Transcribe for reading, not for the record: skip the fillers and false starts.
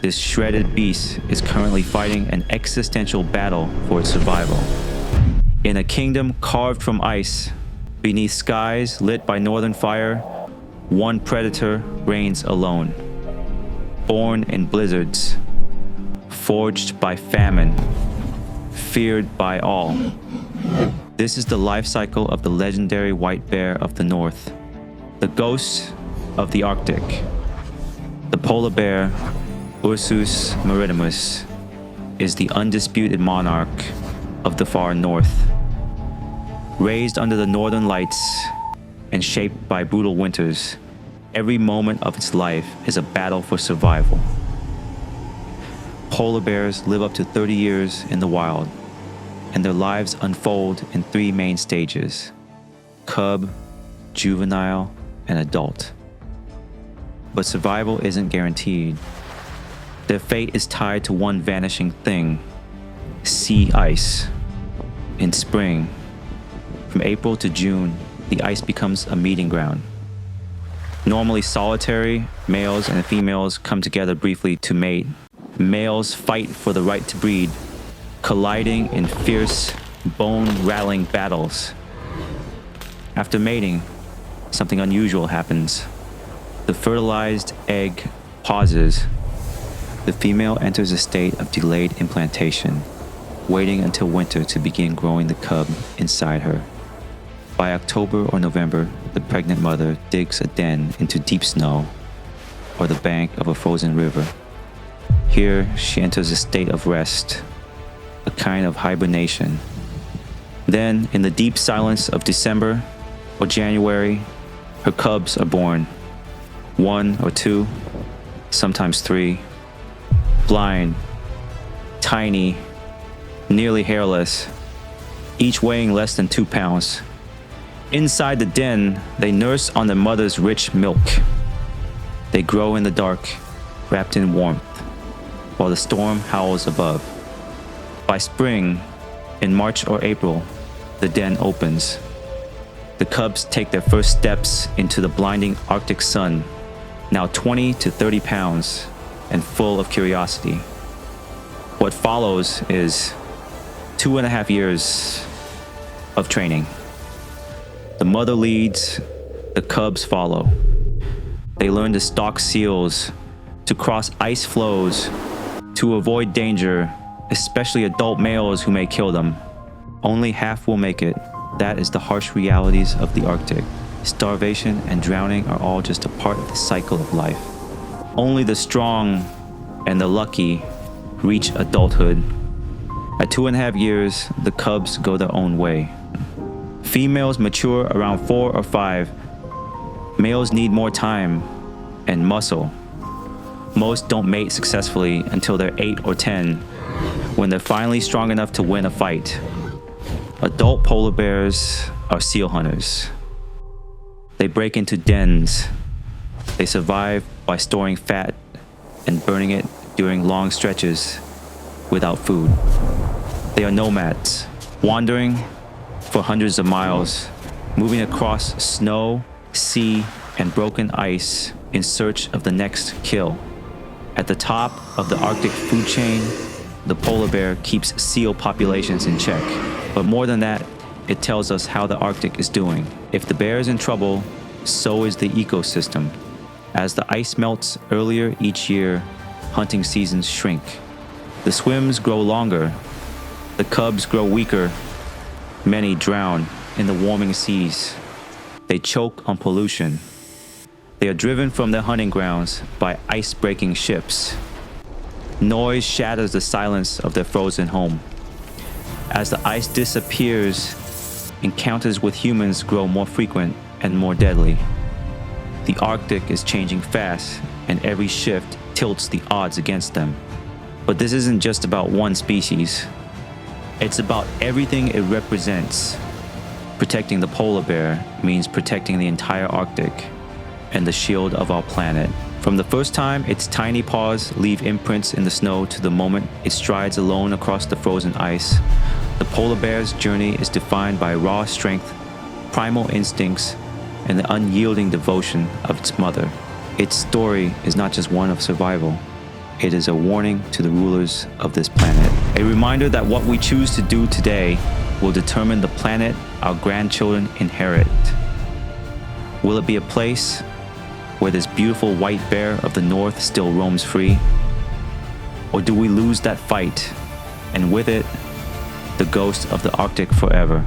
this shredded beast is currently fighting an existential battle for its survival. In a kingdom carved from ice, beneath skies lit by northern fire, one predator reigns alone. Born in blizzards, forged by famine, feared by all. This is the life cycle of the legendary white bear of the north, the ghost of the Arctic. The polar bear, Ursus maritimus, is the undisputed monarch of the far north. Raised under the northern lights and shaped by brutal winters, every moment of its life is a battle for survival. Polar bears live up to 30 years in the wild, and their lives unfold in three main stages: cub, juvenile, and adult. But survival isn't guaranteed. Their fate is tied to one vanishing thing: sea ice. In spring, from April to June, the ice becomes a meeting ground. Normally solitary, males and females come together briefly to mate. Males fight for the right to breed, colliding in fierce, bone-rattling battles. After mating, something unusual happens. The fertilized egg pauses. The female enters a state of delayed implantation, waiting until winter to begin growing the cub inside her. By October or November, the pregnant mother digs a den into deep snow or the bank of a frozen river. Here, she enters a state of rest, a kind of hibernation. Then, in the deep silence of December or January, her cubs are born. 1 or 2, sometimes 3, blind, tiny, nearly hairless, each weighing less than 2 pounds. Inside the den, they nurse on their mother's rich milk. They grow in the dark, wrapped in warmth, while the storm howls above. By spring, in March or April, the den opens. The cubs take their first steps into the blinding Arctic sun, now 20 to 30 pounds and full of curiosity. What follows is 2.5 years of training. The mother leads, the cubs follow. They learn to stalk seals, to cross ice floes, to avoid danger, especially adult males who may kill them. Only half will make it. That is the harsh realities of the Arctic. Starvation and drowning are all just a part of the cycle of life. Only the strong and the lucky reach adulthood. At 2.5 years, the cubs go their own way. Females mature around 4 or 5. Males need more time and muscle. Most don't mate successfully until they're 8 or 10, when they're finally strong enough to win a fight. Adult polar bears are seal hunters. They break into dens. They survive by storing fat and burning it during long stretches without food. They are nomads, wandering for hundreds of miles, moving across snow, sea, and broken ice in search of the next kill. At the top of the Arctic food chain, the polar bear keeps seal populations in check. But more than that, it tells us how the Arctic is doing. If the bear is in trouble, so is the ecosystem. As the ice melts earlier each year, hunting seasons shrink. The swims grow longer. The cubs grow weaker. Many drown in the warming seas. They choke on pollution. They are driven from their hunting grounds by ice-breaking ships. Noise shatters the silence of their frozen home. As the ice disappears, encounters with humans grow more frequent and more deadly. The Arctic is changing fast, and every shift tilts the odds against them. But this isn't just about one species. It's about everything it represents. Protecting the polar bear means protecting the entire Arctic and the shield of our planet. From the first time its tiny paws leave imprints in the snow to the moment it strides alone across the frozen ice, the polar bear's journey is defined by raw strength, primal instincts, and the unyielding devotion of its mother. Its story is not just one of survival. It is a warning to the rulers of this planet. A reminder that what we choose to do today will determine the planet our grandchildren inherit. Will it be a place where this beautiful white bear of the north still roams free? Or do we lose that fight, and with it, the ghost of the Arctic forever?